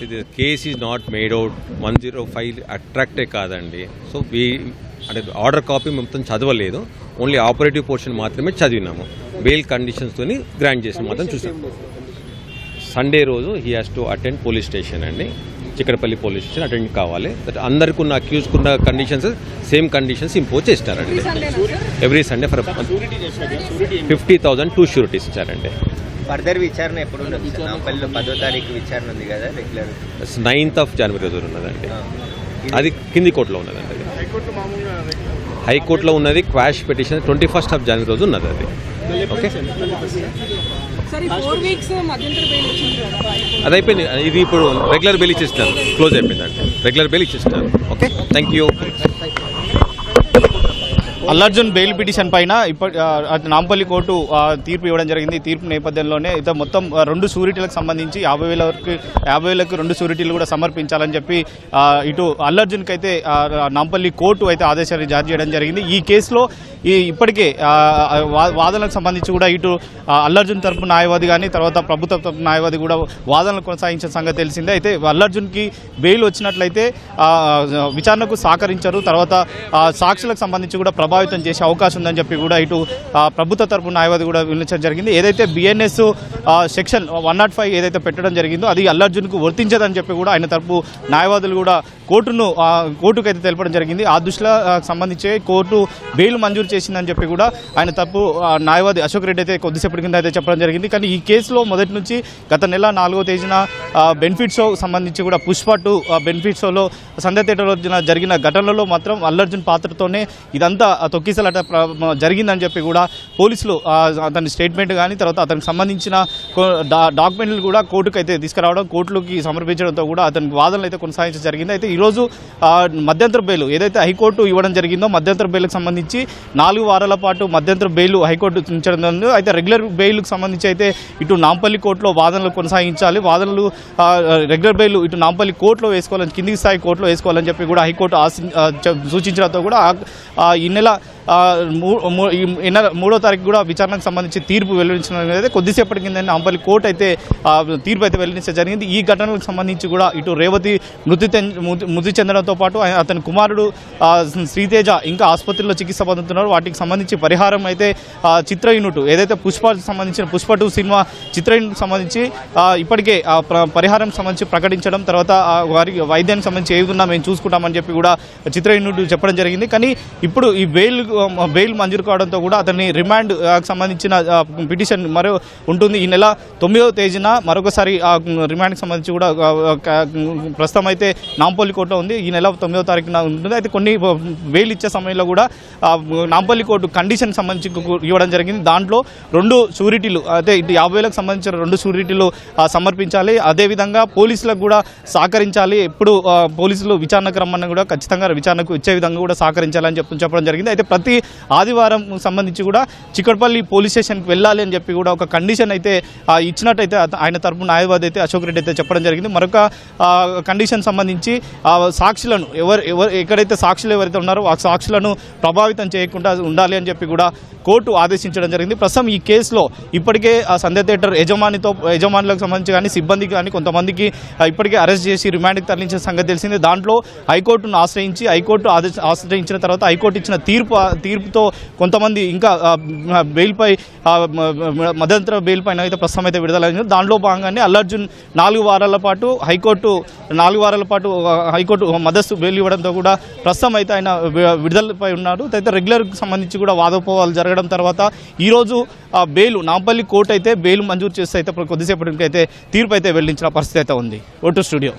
ఇది case is not made out 105 అట్రాక్టే కాదండి. So అంటే ఆర్డర్ కాపీ మొత్తం చదవలేదు, ఓన్లీ ఆపరేటివ్ పోర్షన్ మాత్రమే చదివినాము. బెయిల్ కండిషన్స్తో గ్రాంట్ చేసిన మాత్రం చూసాం. సండే రోజు he has to attend police station అండి, చిక్కడపల్లి పోలీస్ స్టేషన్ అటెండ్ కావాలి. అందరికి ఉన్న అక్యూజ్కున్న కండిషన్స్ సేమ్ కండిషన్స్ ఇంపోజ్ చేస్తారండి. ఎవ్రీ సండే ఫర్ 50,000 2 షూరిటీస్ ఇచ్చారండి. ఫర్దర్ విచారణ ఎప్పుడు ఉండదు? 10వ తారీఖు విచారణ ఉంది కదా రెగ్యులర్. 9th January రోజు ఉన్నదండి. అది కింది కోర్టులో ఉన్నదండి. అది హైకోర్టులో ఉన్నది క్వాష్ పిటిషన్ 21st January రోజు ఉన్నది. అది ఓకే, అది అయిపోయింది. ఇది ఇప్పుడు రెగ్యులర్ బెయిల్ ఇచ్చేస్తున్నారు, క్లోజ్ అయిపోయిందండి. రెగ్యులర్ బెయిల్ ఇచ్చేస్తున్నారు. Okay, thank you. Allu Arjun bail petition పైన నాంపల్లి కోర్టు తీర్పు ఇవ్వడం జరిగింది. ఈ తీర్పు నేపథ్యంలోనే మొత్తం 2 షూరిటీలకు సంబంధించి 50,000కు 2 షూరిటీలు కూడా సమర్పించాలని చెప్పి ఇటు అల్లర్జున్కి అయితే నాంపల్లి కోర్టు అయితే ఆదేశాలు జారీ చేయడం జరిగింది. ఈ కేసులో ఇప్పటికే వాదనలకు సంబంధించి కూడా ఇటు అల్లర్జున్ తరపు న్యాయవాది కానీ తర్వాత ప్రభుత్వ తరపు న్యాయవాది కూడా వాదనలు కొనసాగించిన సంగతి తెలిసిందే. అయితే అల్లర్జున్కి బెయిల్ వచ్చినట్లయితే విచారణకు సహకరించారు, తర్వాత సాక్షులకు సంబంధించి కూడా ప్రభావితం చేసే అవకాశం ఉందని చెప్పి కూడా ఇటు ప్రభుత్వ తరపు న్యాయవాది కూడా వివరించడం జరిగింది. ఏదైతే బిఎన్ఎస్ సెక్షన్ 105 ఏదైతే పెట్టడం జరిగిందో అది అల్లర్జున్కు వర్తించదని చెప్పి కూడా ఆయన తరపు న్యాయవాదులు కూడా కోర్టుకు అయితే తెలపడం జరిగింది. ఆ దృష్టిలో సంబంధించి కోర్టు బెయిల్ మంజూరు చేసిందని చెప్పి కూడా ఆయన తరపు న్యాయవాది అశోక్ రెడ్డి అయితే కొద్దిసేపటి కింద అయితే చెప్పడం జరిగింది. కానీ ఈ కేసులో మొదటి నుంచి గత నెల 4వ తేదీన బెనిఫిట్ షో సంబంధించి కూడా పుష్ప 2 బెనిఫిట్ షోలో సంధ్య థియేటర్లో జరిగిన ఘటనలో మాత్రం అల్లర్జున్ పాత్రతోనే ఇదంతా తొక్కిసలాట జరిగిందని చెప్పి కూడా పోలీసులు అతని స్టేట్మెంట్ కానీ తర్వాత అతనికి సంబంధించిన డాక్యుమెంట్లు కూడా కోర్టుకు అయితే తీసుకురావడం, కోర్టులోకి సమర్పించడంతో కూడా అతనికి వాదనలు అయితే కొనసాగించడం జరిగింది. అయితే ఈరోజు మధ్యంతర బెయిల్ ఏదైతే హైకోర్టు ఇవ్వడం జరిగిందో మధ్యంతర బెయిల్కి సంబంధించి 4 వారాల పాటు మధ్యంతర బెయిల్ హైకోర్టు ఉంచడం. అయితే రెగ్యులర్ బెయిల్కి సంబంధించి అయితే ఇటు నాంపల్లి కోర్టులో వాదనలు కొనసాగించాలి, వాదనలు రెగ్యులర్ బెయిల్ ఇటు నాంపల్లి కోర్టులో వేసుకోవాలని, కింది స్థాయి కోర్టులో వేసుకోవాలని చెప్పి కూడా హైకోర్టు సూచించడంతో కూడా ఈ నెల 3వ తారీఖు కూడా విచారణకు సంబంధించి తీర్పు వెల్లడించిన కొద్దిసేపటి కింద నాంపల్లి కోర్టు అయితే తీర్పు అయితే వెల్లడించడం జరిగింది. ఈ ఘటనలకు సంబంధించి కూడా ఇటు రేవతి మృతి చెందడంతో పాటు అతని కుమారుడు శ్రీతేజ ఇంకా ఆసుపత్రిలో చికిత్స పొందుతున్నారు. వాటికి సంబంధించి పరిహారం అయితే చిత్ర యూనిట్ ఏదైతే పుష్పకు సంబంధించిన పుష్ప 2 సినిమా చిత్ర యూనిట్ సంబంధించి ఇప్పటికే పరిహారం సంబంధించి ప్రకటించడం, తర్వాత వారికి వైద్యానికి సంబంధించి ఏదన్నా మేము చూసుకుంటామని చెప్పి కూడా చిత్ర యూనిట్ చెప్పడం జరిగింది. కానీ ఇప్పుడు ఈ బెయిల్ మంజూరు కావడంతో కూడా అతన్ని రిమాండ్ సంబంధించిన పిటిషన్ మరో ఉంటుంది. ఈ నెల 9వ తేదీన మరొకసారి రిమాండ్కి సంబంధించి కూడా ప్రస్తుతం అయితే నాంపల్లి కోర్టులో ఉంది. ఈ నెల 9వ తారీఖున ఉంటుంది. అయితే కొన్ని బెయిల్ ఇచ్చే సమయంలో కూడా నాంపల్లి కోర్టు కండిషన్ సంబంధించి ఇవ్వడం జరిగింది. దాంట్లో 2 షూరిటీలు అయితే ఇటు 50,000కు సంబంధించిన 2 షూరిటీలు సమర్పించాలి. అదేవిధంగా పోలీసులకు కూడా సహకరించాలి. ఎప్పుడు పోలీసులు విచారణకు రమ్మని కూడా ఖచ్చితంగా విచారణకు ఇచ్చే విధంగా కూడా సహకరించాలని చెప్పడం జరిగింది. అయితే ప్రతి ఆదివారం సంబంధించి కూడా చిక్కడపల్లి పోలీస్ స్టేషన్కి వెళ్ళాలి అని చెప్పి కూడా ఒక కండిషన్ అయితే ఇచ్చినట్టయితే ఆయన తరపు న్యాయవాది అయితే అశోక్ రెడ్డి అయితే చెప్పడం జరిగింది. మరొక కండిషన్ సంబంధించి సాక్షులను ఎక్కడైతే సాక్షులు ఎవరైతే ఉన్నారో ఆ సాక్షులను ప్రభావితం చేయకుండా ఉండాలి అని చెప్పి కూడా కోర్టు ఆదేశించడం జరిగింది. ప్రస్తుతం ఈ కేసులో ఇప్పటికే సంధ్య థియేటర్ యజమానులకు సంబంధించి కానీ సిబ్బందికి కానీ కొంతమందికి ఇప్పటికే అరెస్ట్ చేసి రిమాండ్కి తరలించిన సంగతి తెలిసింది. దాంట్లో హైకోర్టును ఆశ్రయించి హైకోర్టు ఆశ్రయించిన తర్వాత హైకోర్టు ఇచ్చిన తీర్పుతో కొంతమంది ఇంకా బెయిల్పై మధ్యంతర బెయిల్ పైన అయితే ప్రస్తుతం అయితే విడుదలైంది. దాంట్లో భాగంగానే అల్లర్జున్ 4 వారాల పాటు హైకోర్టు మధ్యస్థు బెయిల్ ఇవ్వడంతో కూడా ప్రస్తుతం అయితే ఆయన విడుదలపై ఉన్నారు. అయితే రెగ్యులర్కి సంబంధించి కూడా వాదోపవాదాలు జరగడం తర్వాత ఈరోజు బెయిల్ నాంపల్లి కోర్టు అయితే బెయిల్ మంజూరు చేస్తే అయితే కొద్దిసేపటికి అయితే తీర్పు అయితే వెల్లడించిన పరిస్థితి అయితే ఉంది. Vote studio.